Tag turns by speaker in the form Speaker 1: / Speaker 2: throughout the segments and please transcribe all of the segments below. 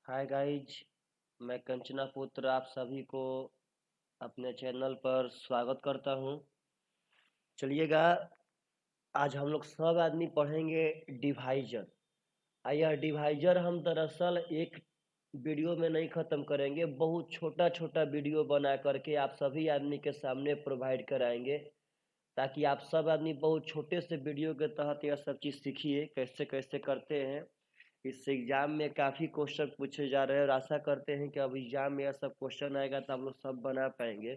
Speaker 1: Hi guys. मैं कंचना पुत्र आप सभी को अपने चैनल पर स्वागत करता हूं। चलिएगा, आज हम लोग सब आदमी पढ़ेंगे डिवाइजर। यह डिवाइजर हम दरअसल एक वीडियो में नहीं ख़त्म करेंगे, बहुत छोटा छोटा वीडियो बना करके आप सभी आदमी के सामने प्रोवाइड कराएंगे, ताकि आप सब आदमी बहुत छोटे से वीडियो के तहत यह सब चीज़ सीखिए कैसे कैसे करते हैं। इस एग्ज़ाम में काफ़ी क्वेश्चन पूछे जा रहे हैं और आशा करते हैं कि अब एग्ज़ाम में यह सब क्वेश्चन आएगा तो हम लोग सब बना पाएंगे।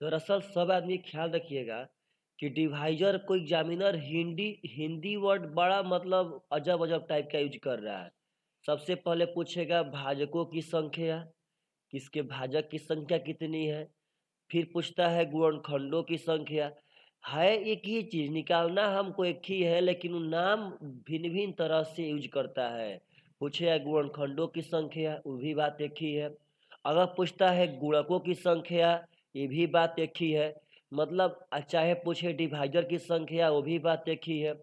Speaker 1: दरअसल सब आदमी ख्याल रखिएगा कि डिवाइजर को एग्जामिनर हिंदी हिंदी वर्ड बड़ा मतलब अजब अजब टाइप का यूज कर रहा है। सबसे पहले पूछेगा भाजकों की संख्या, किसके भाजक की संख्या कितनी है। फिर पूछता है गुणनखंडों की संख्या। है एक ही चीज, निकालना हमको एक ही है, लेकिन वो नाम भिन्न भिन्न तरह से यूज करता है। पूछे गुणनखंडों की संख्या, वो भी बात एक ही है। अगर पूछता है गुणकों की संख्या, ये भी बात एक ही है। मतलब चाहे पूछे डिवाइजर की संख्या, वो भी बात एक ही है।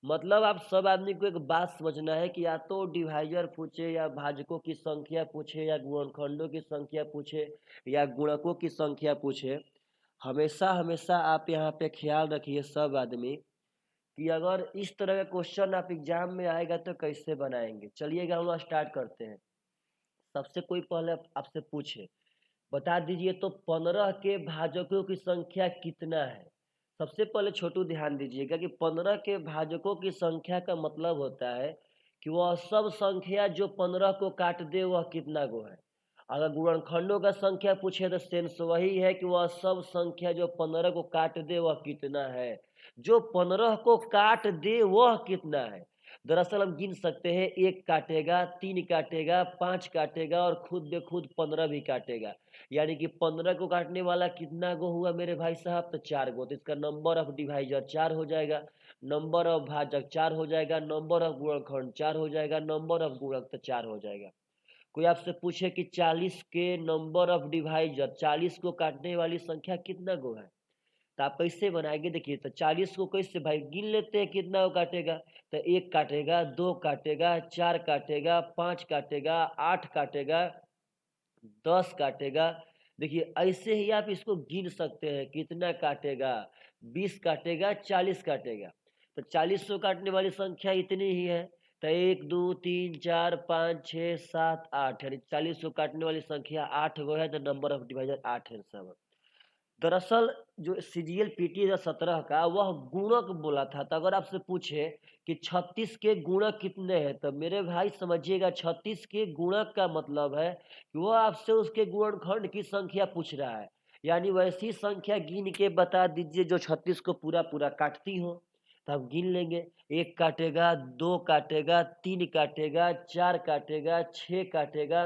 Speaker 1: मतलब आप सब आदमी को एक बात समझना है कि या तो डिवाइजर पूछे या भाजकों की संख्या पूछे या गुणनखंडों की संख्या पूछे या गुणकों की संख्या पूछे, हमेशा हमेशा आप यहाँ पे ख्याल रखिए सब आदमी कि अगर इस तरह का क्वेश्चन आप एग्जाम में आएगा तो कैसे बनाएंगे। चलिएगा हम लोग स्टार्ट करते हैं। सबसे कोई पहले आपसे पूछे, बता दीजिए तो 15 के भाजकों की संख्या कितना है। सबसे पहले छोटू ध्यान दीजिएगा कि 15 के भाजकों की संख्या का मतलब होता है कि वह सब संख्या जो 15 को काट दे वह कितना गो है। अगर गुणनखंडों का संख्या पूछे तो सेंस वही है कि वह सब संख्या जो 15 को काट दे वह कितना है। जो 15 को काट दे वह कितना है। दरअसल हम गिन सकते हैं, एक काटेगा, तीन काटेगा, पांच काटेगा और खुद बे खुद 15 भी काटेगा। यानी कि 15 को काटने वाला कितना गो हुआ मेरे भाई साहब, तो 4 गो। तो इसका नंबर ऑफ डिवाइजर 4 हो जाएगा, नंबर ऑफ भाजक 4 हो जाएगा, नंबर ऑफ गुणनखंड 4 हो जाएगा, नंबर ऑफ गुणक तो 4 हो जाएगा। कोई आपसे पूछे कि 40 के नंबर ऑफ डिवाइजर, 40 को काटने वाली संख्या कितना गो है, तो आप कैसे बनाएंगे। देखिए, तो 40 को कैसे भाई गिन लेते हैं कितना वो काटेगा। तो एक काटेगा, दो काटेगा, चार काटेगा, पांच काटेगा, आठ काटेगा, 10 काटेगा। देखिए ऐसे ही आप इसको गिन सकते हैं कितना काटेगा। 20 काटेगा, 40 काटेगा। तो 40 को काटने वाली संख्या इतनी ही है। तो 1 2 3 4 5 6 7 8, यानी 40 को काटने वाली संख्या 8 गो है। तो नंबर ऑफ डिवाइजर 8 है सब। दरअसल जो सीजीएल पीटी 17 का वह गुणक बोला था। तो अगर आपसे पूछे कि 36 के गुणक कितने हैं, तो मेरे भाई समझिएगा 36 के गुणक का मतलब है कि वह आपसे उसके गुणनखंड की संख्या पूछ रहा है। यानी वैसी संख्या गिन के बता दीजिए जो 36 को पूरा पूरा काटती हो। तो हम गिन लेंगे, एक काटेगा, दो काटेगा, तीन काटेगा, चार काटेगा, छः काटेगा,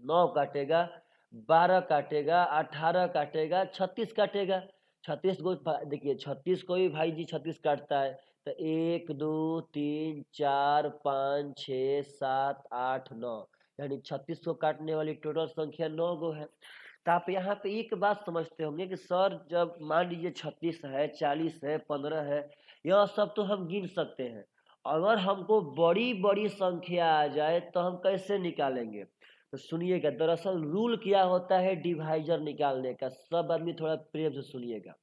Speaker 1: 9 काटेगा, 12 काटेगा, 18 काटेगा, 36 काटेगा। 36 को देखिए 36 को भी भाई जी 36 काटता है। तो 1 2 3 4 5 6 7 8 9, यानी 36 को काटने वाली टोटल संख्या 9 गो है। तो आप यहाँ पे एक बात समझते होंगे कि सर जब मान लीजिए 36 है, 40 है, 15 है, यह सब तो हम गिन सकते हैं। अगर हमको बड़ी बड़ी संख्या आ जाए तो हम कैसे निकालेंगे। तो सुनिएगा, दरअसल रूल क्या होता है डिवाइजर निकालने का, सब आदमी थोड़ा प्रेम से सुनिएगा।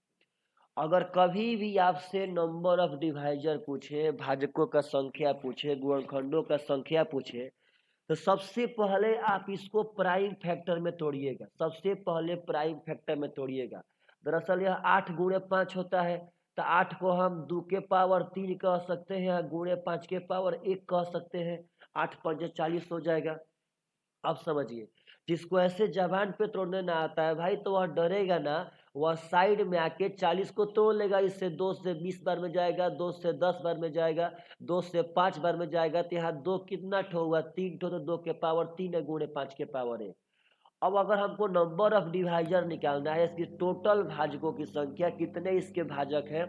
Speaker 1: अगर कभी भी आपसे नंबर ऑफ डिवाइजर पूछे, भाजकों का संख्या पूछे, गुणनखंडों का संख्या पूछे, तो सबसे पहले आप इसको प्राइम फैक्टर में तोड़िएगा। सबसे पहले प्राइम फैक्टर में तोड़िएगा। दरअसल यह 8 गुणे 5 होता है। तो 8 को हम 2 के पावर 3 कह सकते हैं, गुणे 5 के पावर 1 कह सकते हैं। 8 पंजे 40 हो जाएगा। अब समझिए, जिसको ऐसे जबान पे तोड़ने ना आता है भाई, तो वह डरेगा ना, वह साइड में आके 40 को तोड़ लेगा। इससे 2 से 20 बार में जाएगा, 2 से 10 बार में जाएगा, 2 से 5 बार में जाएगा। तो यहाँ 2 कितना ठो हुआ, 3 ठो। तो 2 के पावर 3 है, गुणे 5 के पावर 1। अब अगर हमको नंबर ऑफ डिवाइजर निकालना है, इसकी टोटल भाजकों की संख्या, कितने इसके भाजक हैं,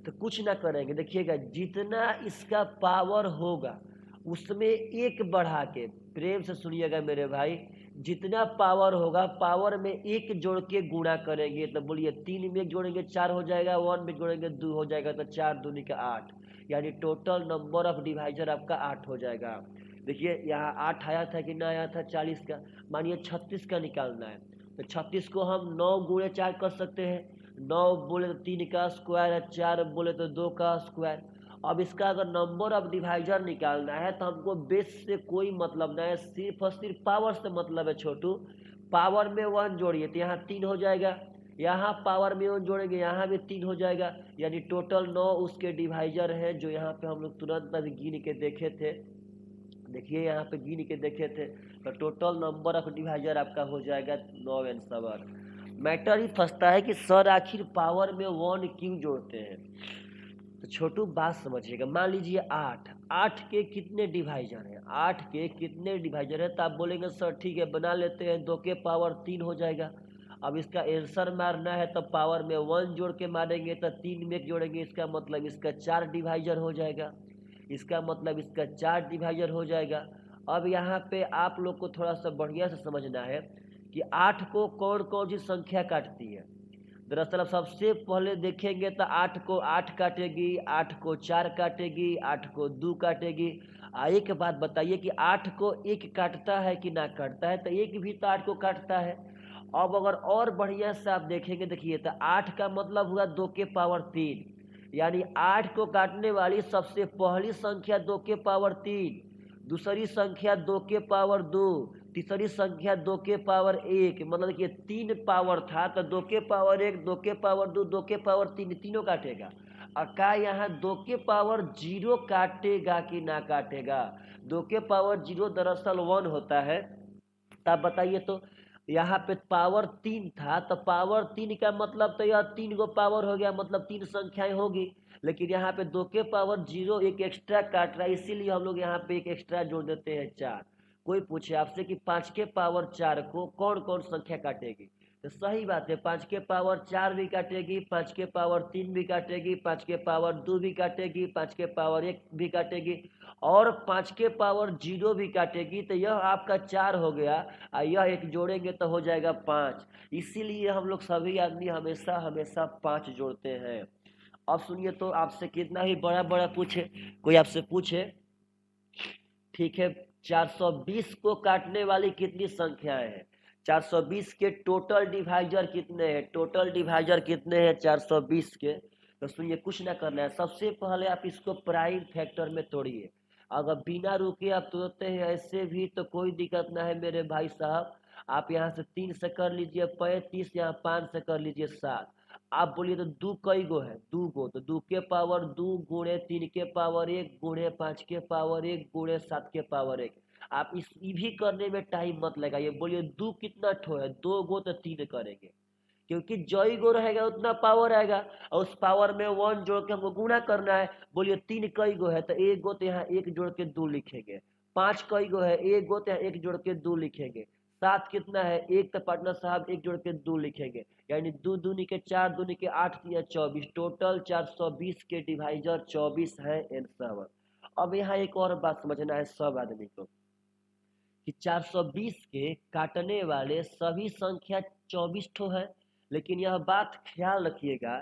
Speaker 1: तो कुछ ना करेंगे। देखिएगा, जितना इसका पावर होगा उसमें एक बढ़ा के, प्रेम से सुनिएगा मेरे भाई, जितना पावर होगा पावर में एक जोड़ के गुणा करेंगे। तो बोलिए, 3 में एक जोड़ेंगे 4 हो जाएगा, 1 में जोड़ेंगे 2 हो जाएगा। तो 4 दूनी का 8, यानी टोटल नंबर ऑफ डिवाइजर आपका 8 हो जाएगा। देखिए यहाँ 8 आया था कि ना आया था 40 का, मानिए 36 का निकालना है तो 36 को हम 9 गुणे 4 कर सकते हैं। 9 बोले तो 3 का स्क्वायर है, 4 बोले तो 2 का स्क्वायर। अब इसका अगर नंबर ऑफ डिवाइजर निकालना है तो हमको बेस से कोई मतलब ना है, सिर्फ और सिर्फ पावर से मतलब है छोटू। पावर में 1 जोड़िए तो यहाँ 3 हो जाएगा, यहाँ पावर में 1 जोड़ेंगे यहाँ भी 3 हो जाएगा, यानी टोटल 9 उसके डिवाइजर हैं जो यहाँ पे हम लोग तुरंत अभी गिन के देखे थे। देखिए यहाँ पे गिन के देखे थे तो टोटल नंबर ऑफ डिवाइजर आपका हो जाएगा 9 एंड 7। मैटर ही फंसता है कि सर आखिर पावर में 1 क्यों जोड़ते हैं। तो छोटू बात समझिएगा, मान लीजिए 8 के कितने डिवाइजर हैं, 8 के कितने डिवाइजर है तो आप बोलेंगे सर ठीक है बना लेते हैं, 2 के पावर 3 हो जाएगा। अब इसका आंसर मारना है तो पावर में 1 जोड़ के मारेंगे तो 3 में जोड़ेंगे, इसका मतलब इसका 4 डिवाइजर हो जाएगा, इसका मतलब इसका 4 डिवाइजर हो जाएगा। अब यहाँ पे आप लोग को थोड़ा सा बढ़िया से समझना है कि 8 को कौन कौन सी संख्या काटती है। दरअसल अब सबसे पहले देखेंगे तो 8 को 8 काटेगी, 8 को 4 काटेगी, 8 को 2 काटेगी। एक बात बताइए कि 8 को 1 काटता है कि ना काटता है, तो 1 भी तो 8 को काटता है। अब अगर और बढ़िया से आप देखेंगे, देखिए तो 8 का मतलब हुआ 2 के पावर 3, यानी 8 को काटने वाली सबसे पहली संख्या 2 के पावर 3, दूसरी संख्या 2 के पावर 2, तीसरी संख्या 2 के पावर 1, मतलब कि 3 पावर था तो 2 के पावर 1, 2 के पावर 2, 2 के पावर 3, तीनों काटेगा। और क्या यहाँ 2 के पावर 0 काटेगा कि ना काटेगा। 2 के पावर 0 दरअसल 1 होता है। तब बताइए तो यहाँ पे पावर 3 था तो पावर 3 का मतलब तो यह 3 गो पावर हो गया, मतलब 3 संख्याएं होगी। लेकिन यहाँ पे 2 के पावर 0 एक एक्स्ट्रा काट रहा है, इसीलिए हम लोग यहाँ पे एक एक्स्ट्रा जोड़ देते हैं 4। कोई पूछे आपसे कि 5 के पावर 4 को कौन कौन संख्या काटेगी, तो सही बात है 5 के पावर 4 भी काटेगी, 5 के पावर 3 भी काटेगी, 5 के पावर 2 भी काटेगी, 5 के पावर 1 भी काटेगी और 5 के पावर 0 भी काटेगी। तो यह आपका 4 हो गया और यह एक जोड़ेंगे तो हो जाएगा 5। इसीलिए हम लोग सभी आदमी हमेशा हमेशा 5 जोड़ते हैं। अब सुनिए तो आपसे कितना ही बड़ा बड़ा पूछे, कोई आपसे पूछे ठीक है 420 को काटने वाली कितनी संख्याएं हैं, 420 के टोटल डिवाइजर कितने हैं, टोटल डिवाइजर कितने हैं 420 के। तो सुनिए कुछ ना करना है, सबसे पहले आप इसको प्राइम फैक्टर में तोड़िए। अगर बिना रुके आप तोड़ते हैं ऐसे भी तो कोई दिक्कत ना है मेरे भाई साहब। आप यहाँ से 3 से कर लीजिए 35, यहाँ 5 से कर लीजिए 7। आप बोलिए तो 2 कई गो है, 2 गो, तो 2 के पावर 2 गुणे 3 के पावर 1 गुणे 5 के पावर 1 गुणे 7 के पावर 1। आप इस भी करने में टाइम मत लगाइए, बोलिए 2 कितना ठो है, 2 गो तो 3 करेंगे, क्योंकि जई गो रहेगा उतना पावर आएगा और उस पावर में 1 जोड़ के हमको गुणा करना है। बोलिए 3 कई गो है तो 1 गो तो यहाँ 1 जोड़ के 2 लिखेंगे, 5 कई गो है 1 गो तो यहाँ 1 जोड़ के 2 लिखेंगे, 7 कितना है 1 तो पार्टनर साहब 1 जोड़ के 2 लिखेंगे, यानी 2 दूनी के 4 दूनी के 8 या 24, टोटल 420 के डिवाइजर 24 है एंड 7। अब यहाँ एक और बात समझना है सब आदमी को कि 420 के काटने वाले सभी संख्या 24 ठो है, लेकिन यह बात ख्याल रखिएगा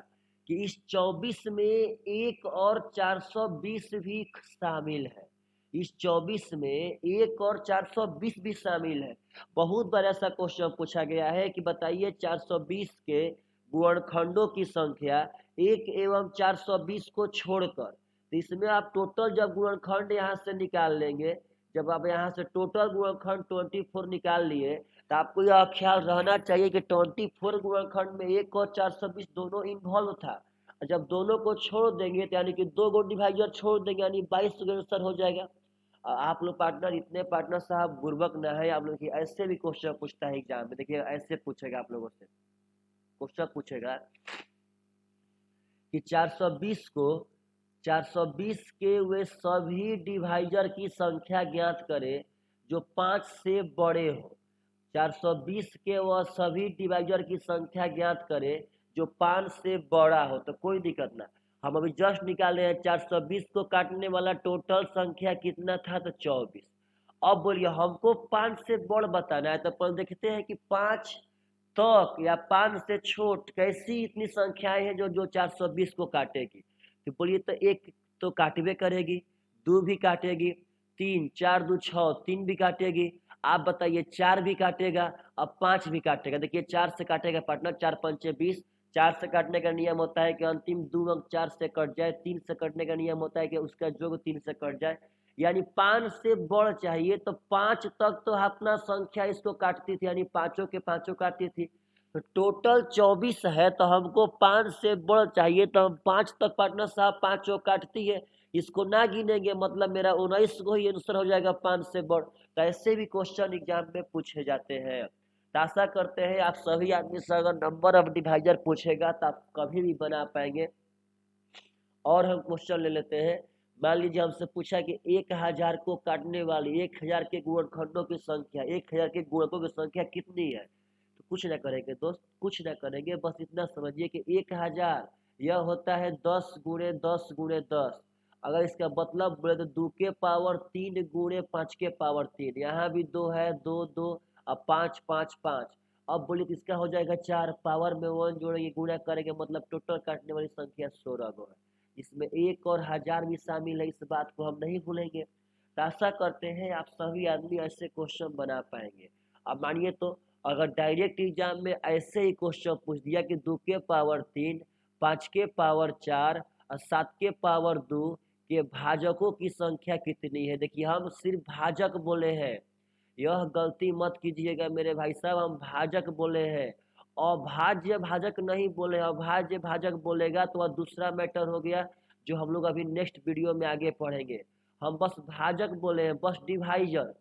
Speaker 1: कि इस 24 में एक और 420 भी शामिल है, इस 24 में एक और 420 भी शामिल है। बहुत बार ऐसा क्वेश्चन पूछा गया है कि बताइए 420 के गुणनखंडों की संख्या 1 एवं 420 को छोड़कर, तो इसमें आप टोटल जब गुणनखंड यहाँ से निकाल लेंगे, जब आप यहाँ से टोटल गुणनखंड 24 निकाल लिए तो आपको यह ख्याल रहना चाहिए कि 24 गुणनखंड में 1 और 420 दोनों इन्वॉल्व था। जब दोनों को छोड़ देंगे तो यानी कि 2 गो डिवाइजर छोड़ देंगे, यानी 22 का आंसर हो जाएगा। आप लोग पार्टनर इतने पार्टनर साहब बुर्बक ना है आप लोग की, ऐसे भी क्वेश्चन पूछता है एग्जाम में, देखिए ऐसे पूछेगा आप लोगों से क्वेश्चन पूछेगा कि 420 के वे सभी डिवाइजर की संख्या ज्ञात करें जो 5 से बड़े हो। 420 के वह सभी डिवाइजर की संख्या ज्ञात करें जो 5 से बड़ा हो। तो कोई दिक्कत ना, हम अभी जस्ट निकाले हैं 420 को काटने वाला टोटल संख्या कितना था तो 24। अब बोलिए हमको 5 से बड़ बताना है, तो पहले देखते हैं कि 5 तक या 5 से छोट कैसी इतनी संख्याएं हैं जो 420 को काटेगी। तो बोलिए तो 1 तो काटवे करेगी, 2 भी काटेगी, 3, 4 2 6, 3 भी काटेगी। आप बताइए 4 भी काटेगा, अब 5 भी काटेगा। देखिए 4 से काटेगा पार्टनर, 4 पंचे 20। 4 से काटने का नियम होता है कि अंतिम 2 अंक 4 से कट जाए। 3 से कटने का नियम होता है कि उसका योग 3 से कट जाए। यानी 5 से बढ़ चाहिए, तो 5 तक तो अपना संख्या इसको काटती थी, यानी पाँचों के पाँचों काटती थी। तो टोटल 24 है, तो हमको 5 से बढ़ चाहिए, तो हम 5 तक पार्टनर साहब पाँचों काटती है, इसको ना गिनेंगे, मतलब मेरा 19 को ही आंसर हो जाएगा 5 से बढ़। तो ऐसे भी क्वेश्चन एग्जाम में पूछे जाते हैं। तो आशा करते हैं आप सभी आदमी से अगर नंबर ऑफ डिवाइजर पूछेगा तो आप कभी भी बना पाएंगे। और हम क्वेश्चन ले लेते हैं। मान लीजिए हमसे पूछा कि 1000 को काटने वाली 1000 के गुणनखंडों की संख्या, 1000 के गुणकों की संख्या कितनी है। तो कुछ ना करेंगे दोस्त, कुछ ना करेंगे, बस इतना समझिए कि 1000 यह होता है 10 गुणे 10 गुणे 10। अगर इसका मतलब बोले तो 2 के पावर 3 गुणे 5 के पावर 3। यहाँ भी 2 है, 2 2 अब 5 5 5। अब बोलिए तो इसका हो जाएगा 4, पावर में 1 जोड़ेंगे, गुणा करेंगे, मतलब टोटल काटने वाली संख्या 16 गो है। इसमें 1 और 1000 भी शामिल है, इस बात को हम नहीं भूलेंगे। तो आशा करते हैं आप सभी आदमी ऐसे क्वेश्चन बना पाएंगे। अब मानिए तो अगर डायरेक्ट एग्जाम में ऐसे ही क्वेश्चन पूछ दिया कि 2 के पावर 3, 5 के पावर 4 और 7 के पावर 2 के भाजकों की संख्या कितनी है। देखिए हम सिर्फ भाजक बोले हैं, यह गलती मत कीजिएगा मेरे भाई साहब, हम भाजक बोले हैं, अभाज्य भाजक नहीं बोले। अभाज्य भाजक बोलेगा तो वह दूसरा मैटर हो गया, जो हम लोग अभी नेक्स्ट वीडियो में आगे पढ़ेंगे। हम बस भाजक बोले हैं, बस डिवाइजर,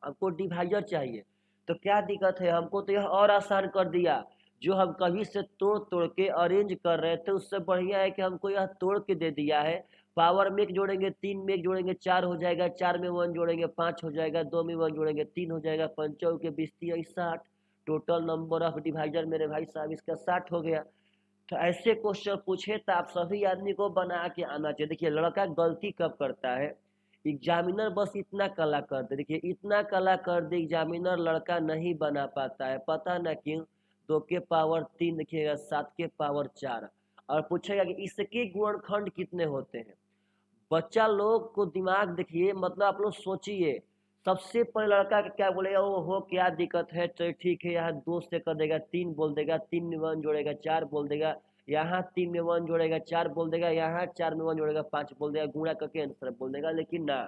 Speaker 1: हमको डिवाइजर चाहिए। तो क्या दिक्कत है, हमको तो यह और आसान कर दिया। जो हम कभी से तोड़ तोड़ के अरेंज कर रहे थे, उससे बढ़िया है कि हमको यह तोड़ के दे दिया है। पावर में एक जोड़ेंगे, 3 में एक जोड़ेंगे 4 हो जाएगा, 4 में 1 जोड़ेंगे 5 हो जाएगा, 2 में 1 जोड़ेंगे 3 हो जाएगा, 5 के 20 60। टोटल नंबर ऑफ डिवाइजर मेरे भाई साहब इसका 60 हो गया। तो ऐसे क्वेश्चन पूछे तो आप सभी आदमी को बना के आना चाहिए। देखिए लड़का गलती कब करता है, एग्जामिनर बस इतना कला कर दे, देखिए इतना कला कर दे एग्जामिनर, लड़का नहीं बना पाता है, पता ना क्यों। 2 के पावर 3 देखिएगा, 7 के पावर 4, और पूछेगा कि इसके गुणनखंड कितने होते हैं। बच्चा लोग को दिमाग देखिए, मतलब आप लोग सोचिए, सबसे पहले लड़का क्या बोलेगा, वो हो क्या दिक्कत है, तो ठीक है यहाँ 2 से कर देगा, 3 बोल देगा, 3 में 1 जोड़ेगा 4 बोल देगा, यहाँ 3 में 1 जोड़ेगा 4 बोल देगा, यहाँ 4 में 1 जोड़ेगा 5 बोल देगा, गुणा करके आंसर बोल देगा। लेकिन ना,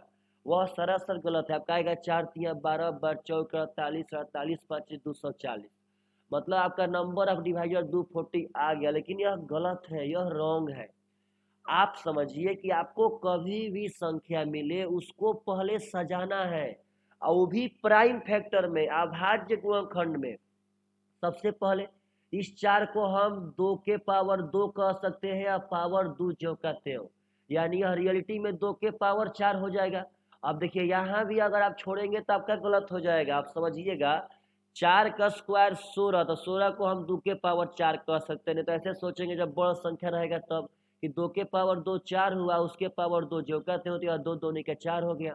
Speaker 1: वह सरासर गलत है। आप कहेगा 4 तिया 12 12 चौक 48 48 5 240, मतलब आपका नंबर ऑफ डिवाइजर 240 आ गया। लेकिन यह गलत है, यह रॉन्ग है। आप समझिए कि आपको कभी भी संख्या मिले उसको पहले सजाना है, और वो भी प्राइम फैक्टर में, अभाज्य गुणनखंड में। सबसे पहले इस 4 को हम 2 के पावर 2 कह सकते हैं, या पावर 2 जो कहते हो, यानी यह रियलिटी में 2 के पावर 4 हो जाएगा। अब देखिए यहाँ भी अगर आप छोड़ेंगे तो आपका गलत हो जाएगा। आप समझिएगा 4 का स्क्वायर 16, तो 16 को हम 2 के पावर 4 कह सकते हैं। नहीं तो ऐसे सोचेंगे जब बड़ा संख्या रहेगा तब, कि 2 के पावर 2 4 हुआ, उसके पावर 2 जो कहते होते हैं, 2 2 का 4 हो गया।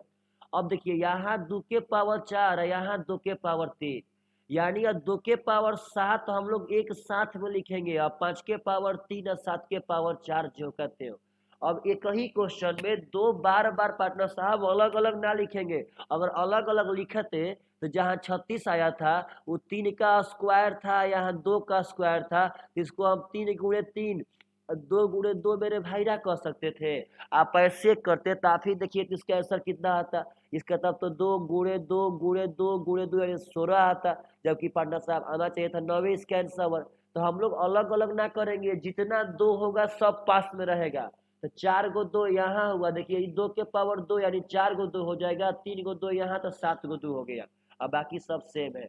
Speaker 1: अब देखिए यहाँ 2 के पावर 4 है, यहाँ 2 के पावर 3, यानी 2 के पावर 7 हम लोग एक साथ में लिखेंगे, और 5 के पावर 3 और 7 के पावर 4 जो कहते हो। अब एक ही क्वेश्चन में दो बार बार पार्टनर साहब अलग अलग ना लिखेंगे। अगर अलग अलग लिखते तो जहाँ 36 आया था वो 3 का स्क्वायर था, यहाँ 2 का स्क्वायर था, इसको हम 3 गुणे 3 2 गुणे 2 मेरे भाईरा कह सकते थे। आप ऐसे करते तो आप ही देखिए तो इसका आंसर कितना आता। इसका तब तो 2 गुणे 2 गुणे 2 गुणे 2 यानी 16 आता, जबकि पार्टनर साहब आना चाहिए था 9 इसका आंसर। तो हम लोग अलग अलग ना करेंगे, जितना 2 होगा सब पास में रहेगा। तो 4 गो 2 यहाँ हुआ, देखिए 2 के पावर 2 यानी 4 गो 2 हो जाएगा, 3 गो 2 यहाँ, तो 7 गो 2 हो गया। अब बाकी सब सेम है।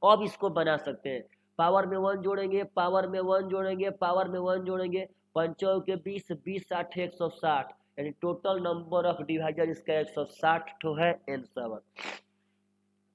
Speaker 1: अब इसको बना सकते हैं, पावर में 1 जोड़ेंगे, पावर में 1 जोड़ेंगे, पावर में 1 जोड़ेंगे, 5 के 20 20 60 160, यानी टोटल नंबर ऑफ डिवाइजर इसका 160 ठो है आंसर।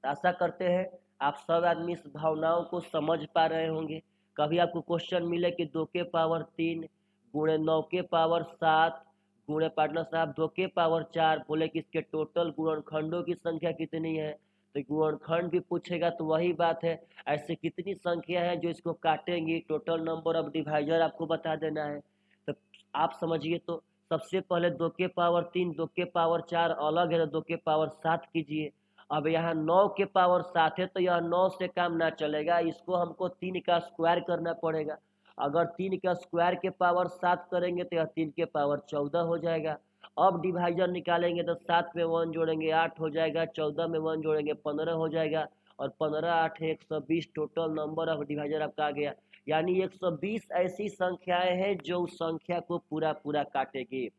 Speaker 1: आशा करते हैं आप सब आदमी इस भावनाओं को समझ पा रहे होंगे। कभी आपको क्वेश्चन मिले कि 2 के पावर 3 गुणे 9 के पावर 7 गुणे पार्टनर साहब 2 के पावर 4, बोले कि इसके टोटल गुणनखंडों की संख्या कितनी है, तो गुणनखंड भी पूछेगा तो वही बात है, ऐसे कितनी संख्या है जो इसको काटेंगी, टोटल नंबर ऑफ डिवाइजर आपको बता देना है। तो आप समझिए तो सबसे पहले 2 के पावर 3, 2 के पावर 4 अलग है तो 2 के पावर 7 कीजिए। अब यहाँ 9 के पावर 7 है तो यह 9 से काम ना चलेगा, इसको हमको 3 का स्क्वायर करना पड़ेगा। अगर 3 का स्क्वायर के पावर 7 करेंगे तो यह 3 के पावर 14 हो जाएगा। अब डिवाइजर निकालेंगे तो 7 में 1 जोड़ेंगे 8 हो जाएगा, 14 में 1 जोड़ेंगे 15 हो जाएगा, और 15 8 120 टोटल नंबर ऑफ डिवाइजर आपका आ गया। यानी 120 ऐसी संख्याएं हैं जो उस संख्या को पूरा पूरा काटेगी।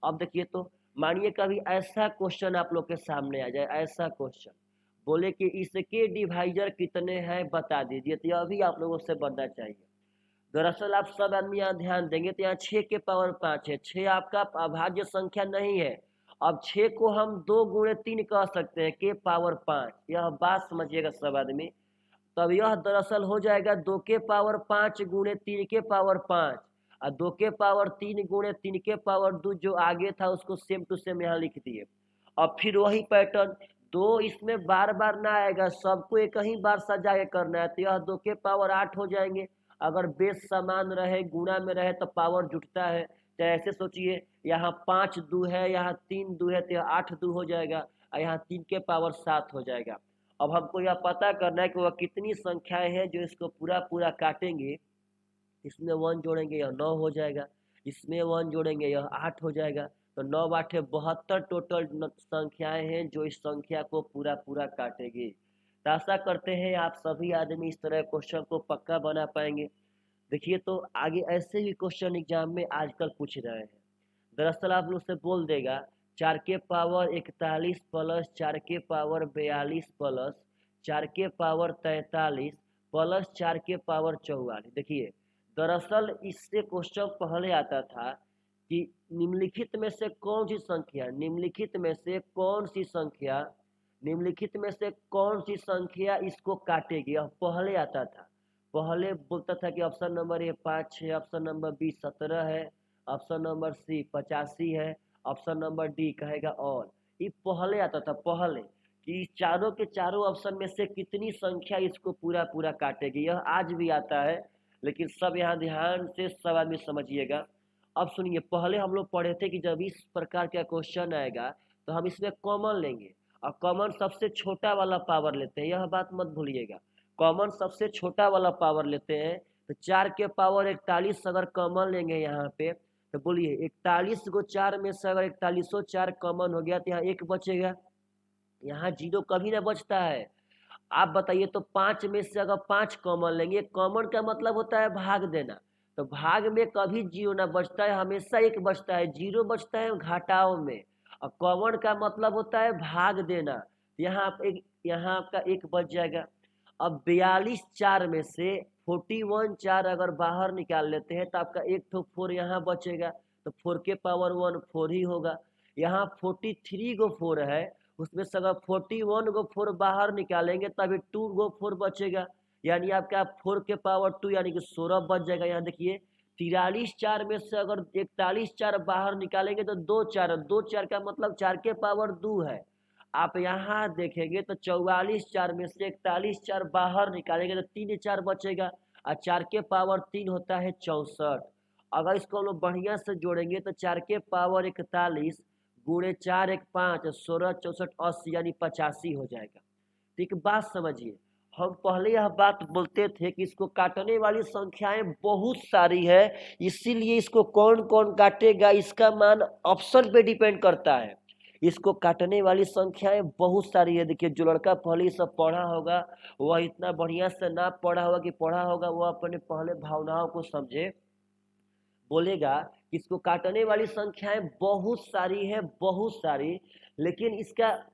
Speaker 1: अब देखिए तो मानिए कभी ऐसा क्वेश्चन आप लोग के सामने आ जाए, ऐसा क्वेश्चन बोले कि इसके डिवाइजर कितने हैं बता दीजिए, तो यह भी आप लोगों से बनना चाहिए। दरअसल आप सब आदमी यहाँ ध्यान देंगे तो यहाँ 6 के पावर 5 है, 6 आपका अभाज्य संख्या नहीं है। अब 6 को हम 2 गुणे 3 कह सकते हैं के पावर 5, यह बात समझिएगा सब आदमी। तब यह दरअसल हो जाएगा 2 के पावर 5 गुणे 3 के पावर 5, और 2 के पावर 3 गुणे 3 के पावर 2 जो आगे था उसको सेम टू सेम यहाँ लिख दिए। अब फिर वही पैटर्न, 2 इसमें बार बार ना आएगा, सबको एक ही बार सजा के करना है, तो यह 2 के पावर 8 हो जाएंगे। अगर बेस समान रहे गुणा में रहे तो पावर जुटता है, तो ऐसे सोचिए यहाँ 5 2 है, यहाँ 3 2 है, तो यह 8 2 हो जाएगा, और यहाँ 3 के पावर 7 हो जाएगा। अब हमको यह पता करना है कि वह कितनी संख्याएं हैं जो इसको पूरा पूरा काटेंगे। इसमें 1 जोड़ेंगे यह 9 हो जाएगा, इसमें 1 जोड़ेंगे यह 8 हो जाएगा, तो 9 8 72 टोटल संख्याएं हैं जो इस संख्या को पूरा पूरा काटेगी। तो आशा करते हैं आप सभी आदमी इस तरह क्वेश्चन को पक्का बना पाएंगे। देखिए तो आगे ऐसे भी क्वेश्चन एग्जाम में आजकल पूछ रहे हैं। दरअसल आप लोग से बोल देगा 4 के पावर 41 प्लस 4 के पावर 42 प्लस 4 के पावर 43 प्लस 4 के पावर 44। देखिए दरअसल इससे क्वेश्चन पहले आता था कि निम्नलिखित में से कौन सी संख्या, निम्नलिखित में से कौन सी संख्या, निम्नलिखित में से कौन सी संख्या इसको काटेगी, यह पहले आता था। पहले बोलता था कि ऑप्शन नंबर ए 5 है, ऑप्शन नंबर बी 17 है, ऑप्शन नंबर सी 85 है, ऑप्शन नंबर डी कहेगा और। ये पहले आता था, पहले कि चारों के चारों ऑप्शन में से कितनी संख्या इसको पूरा पूरा काटेगी, यह आज भी आता है। लेकिन सब यहाँ ध्यान से सब आदमी समझिएगा। अब सुनिए, पहले हम लोग पढ़े थे कि जब इस प्रकार का क्वेश्चन आएगा तो हम इसमें कॉमन लेंगे, और कॉमन सबसे छोटा वाला पावर लेते हैं, यह बात मत भूलिएगा। कॉमन सबसे छोटा वाला पावर लेते हैं, तो 4 के पावर 41 अगर कॉमन लेंगे यहाँ पे, तो बोलिए 41 को 4 में से अगर 4104 कॉमन हो गया तो यहाँ 1 बचेगा, यहाँ 0 कभी ना बचता है। आप बताइए तो 5 में से अगर 5 कॉमन लेंगे, कॉमन का मतलब होता है भाग देना, तो भाग में कभी 0 ना बचता है, हमेशा 1 बचता है, 0 बचता है घटाओ में। और कॉमन का मतलब होता है भाग देना, यहाँ आपका 1 बच जाएगा। अब 42 4 में से 41 4 अगर बाहर निकाल लेते हैं तो आपका 1 तो 4 यहाँ बचेगा, तो 4 के पावर 1 4 ही होगा। यहाँ 43 गो 4 है, उसमें से अगर 41 गो 4 बाहर निकालेंगे तभी 2 गो 4 बचेगा, यानी आपका 4 के पावर 2 यानी कि 16 बच जाएगा। यहाँ देखिए 43 4 में से अगर 41 4 बाहर निकालेंगे तो 2 4 का मतलब 4 के पावर 2 है। आप यहाँ देखेंगे तो 44 4 में से 41 4 बाहर निकालेंगे तो 3 4 बचेगा, और 4 के पावर 3 होता है 64। अगर इसको हम लोग बढ़िया से जोड़ेंगे तो 4 के पावर 41 गुणे 4 1 5 16 64 80 यानी 85 हो जाएगा। तो एक बात समझिए, हम पहले यह बात बोलते थे कि इसको काटने वाली संख्याएं बहुत सारी है, इसीलिए इसको कौन कौन काटेगा इसका मान ऑप्शन पे डिपेंड करता है। इसको काटने वाली संख्याएं बहुत सारी है। देखिए जो लड़का पहले सब पढ़ा होगा वह इतना बढ़िया से ना पढ़ा होगा कि पढ़ा होगा वह अपने पहले भावनाओं को समझे, बोलेगा कि इसको काटने वाली संख्याएं बहुत सारी है, बहुत सारी, लेकिन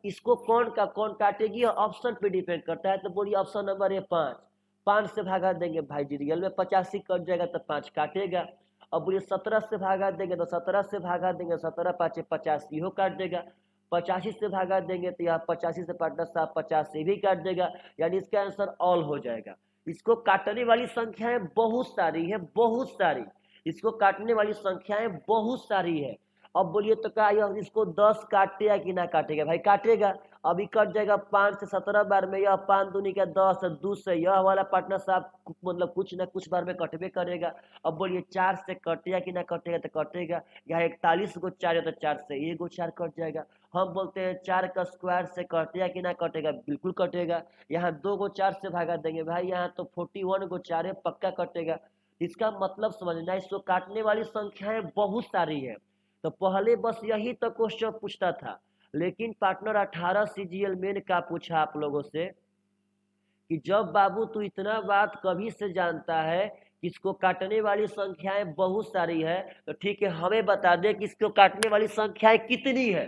Speaker 1: इसको कौन काटेगी ऑप्शन पे डिपेंड करता है। तो बोलिए ऑप्शन नंबर ए 5 से भागा देंगे भाई जी, रियल में 85 कट जाएगा तो 5 काटेगा। अब बोलिए 17 से भागा देंगे तो 17 से भागा देंगे, 17 5 85 हो काट देगा। 85 से भागा देंगे तो यहाँ 85 से 5 85 भी काट देगा, यानी इसका आंसर ऑल हो जाएगा। इसको काटने वाली संख्याएं बहुत सारी है, बहुत सारी, इसको काटने वाली संख्याएं बहुत सारी है। अब बोलिए तो क्या यह इसको 10 काटेगा कि ना काटेगा? भाई काटेगा। अभी कट जाएगा 5 से 17 बार में, यह 5 दूनी का 10, 2 से यह वाला पार्टनर साहब मतलब कुछ ना कुछ बार में कटबे करेगा। अब बोलिए 4 से कटेगा कि ना कटेगा? तो कटेगा। यहाँ 41 गो 4 है तो 4 से ये गो 4 कट जाएगा। हम बोलते हैं 4 का स्क्वायर से कटेगा कि ना कटेगा? बिल्कुल कटेगा। यहाँ 2 गो 4 से भागा देंगे भाई, यहाँ तो 41 गो 4 है, पक्का कटेगा। इसका मतलब समझना, इसको काटने वाली संख्याएं बहुत सारी है। तो पहले बस यही तो क्वेश्चन पूछता था, लेकिन पार्टनर 18 सीजीएल मेन का पूछा आप लोगों से कि जब बाबू तू इतना बात कभी से जानता है कि इसको काटने वाली संख्याएं बहुत सारी है, तो ठीक है हमें बता दे कि इसको काटने वाली संख्याएं कितनी है।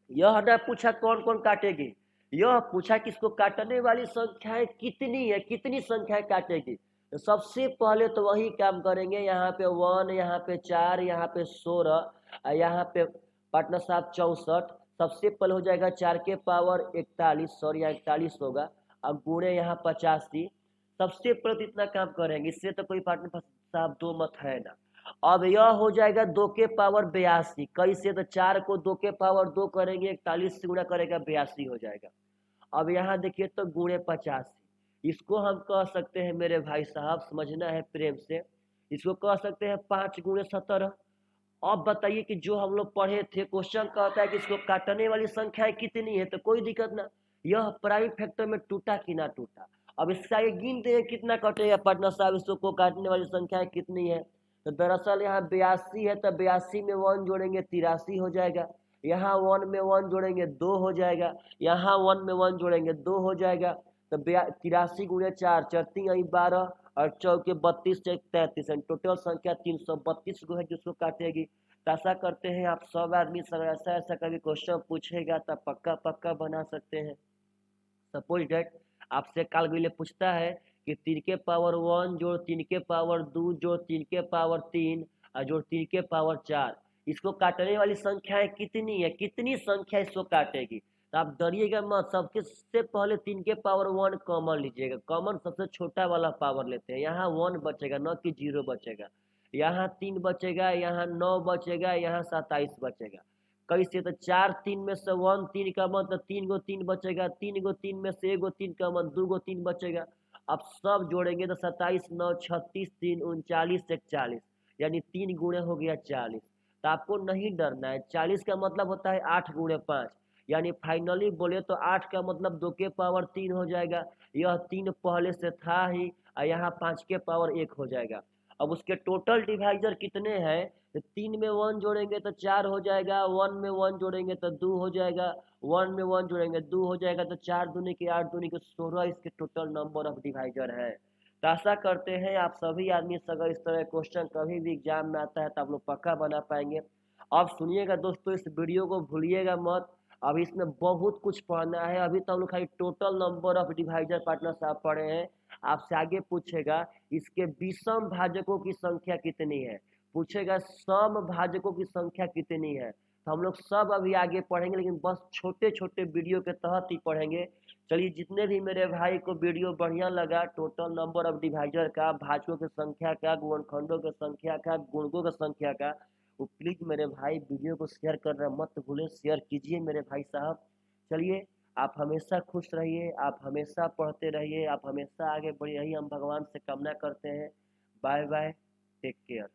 Speaker 1: यह ना पूछा कौन कौन काटेगी, यह पूछा कि इसको काटने वाली संख्याएं कितनी है, कितनी संख्याएं काटेगी। तो सबसे पहले तो वही काम करेंगे, यहाँ पे 1, यहाँ पे 4, यहाँ पे 16, यहाँ पे पार्टनर साहब 64। सबसे पहले हो जाएगा 4 के पावर 41, सॉरी 41 होगा, अब गुणे यहाँ 85। सबसे पहले तो इतना काम करेंगे, इससे तो कोई पार्टनर साहब दो मत है ना। अब यह हो जाएगा 2 के पावर 82, कैसे? तो 4 को 2 के पावर 2 करेंगे, 41 से गुणा करेगा 82 हो जाएगा। अब यहाँ देखिए तो गुणे 85, इसको हम कह सकते हैं मेरे भाई साहब, समझना है प्रेम से, इसको कह सकते हैं 5 गुणे 17। अब बताइए कि जो हम लोग पढ़े थे क्वेश्चन कहता है कि इसको काटने वाली संख्याएं कितनी है, तो कोई दिक्कत ना, यह प्राइम फैक्टर में टूटा कि ना टूटा। अब इसका ये गिनते हैं कितना कटेगा पार्टनर साहब, इसको काटने वाली संख्याएं कितनी है। तो दरअसल यहाँ 82 है, तो 82 में 1 जोड़ेंगे 83 हो जाएगा। यहाँ 1 में 1 जोड़ेंगे 2 हो जाएगा। यहाँ 1 में 1 जोड़ेंगे 2 हो जाएगा। तो 83 गुणे 4, 4 12 और 4 32 से 33, टोटल संख्या 332 गो है जिसको काटेगी। तो ऐसा करते हैं आप सब आदमी सब ऐसा ऐसा कभी क्वेश्चन पूछेगा तो पक्का पक्का बना सकते हैं। सपोज डेट आपसे काल के पूछता है कि 3 के पावर 1 जोड़ 3 के पावर 2 जोड़ 3 के पावर 3 और जोड़ 3 के पावर 4, इसको काटने वाली संख्याएं कितनी है, कितनी संख्या इसको काटेगी। तो आप डरिएगा मत, सबके से पहले 3 के पावर 1 कॉमन लीजिएगा, कॉमन सबसे छोटा वाला पावर लेते हैं, यहाँ 1 बचेगा, न कि 0 बचेगा। यहाँ 3 बचेगा, यहाँ 9 बचेगा, यहाँ 27 बचेगा। कैसे? तो 4 3 में से 1 3 का मन, तो 3 गो 3 बचेगा, 3 गो 3 में से 1 गो 3 का मन, 2 गो 3 बचेगा। अब सब जोड़ेंगे तो 27 9 36 3 39 41, यानी 3 गुणे हो गया 40। तो आपको नहीं डरना है, 40 का मतलब होता है 8 गुणे 5, यानी फाइनली बोले तो 8 का मतलब 2 के पावर 3 हो जाएगा। यह 3 पहले से था ही और यहाँ 5 के पावर 1 हो जाएगा। अब उसके टोटल डिवाइजर कितने हैं, तो 3 में 1 जोड़ेंगे तो 4 हो जाएगा, 1 में 1 जोड़ेंगे तो 2 हो जाएगा, 1 में 1 जोड़ेंगे 2 हो जाएगा, तो 4 दूनी के 8 दूनी के 16 इसके टोटल नंबर ऑफ डिवाइजर है। तो आशा करते हैं आप सभी आदमी अगर इस तरह क्वेश्चन कभी भी एग्जाम में आता है तो आप लोग पक्का बना पाएंगे। अब सुनिएगा दोस्तों, इस वीडियो को भूलिएगा मत, अभी इसमें बहुत कुछ पढ़ना है। अभी तो हम लोग खाली total number of divisor partner साहब पढ़े हैं। आपसे आगे पूछेगा इसके विषम भाजकों की संख्या कितनी है, पूछेगा सम भाजकों की संख्या कितनी है। तो हम लोग सब अभी आगे पढ़ेंगे, लेकिन बस छोटे छोटे वीडियो के तहत ही पढ़ेंगे। चलिए, जितने भी मेरे भाई को वीडियो बढ़िया लगा, टोटल नंबर ऑफ डिवाइजर का, भाजकों की संख्या का, गुणनखंडों की संख्या का, गुणकों की संख्या का, वो प्लीज़ मेरे भाई वीडियो को शेयर करना मत भूलें, शेयर कीजिए मेरे भाई साहब। चलिए, आप हमेशा खुश रहिए, आप हमेशा पढ़ते रहिए, आप हमेशा आगे बढ़िए, यही हम भगवान से कामना करते हैं। Bye bye, take care.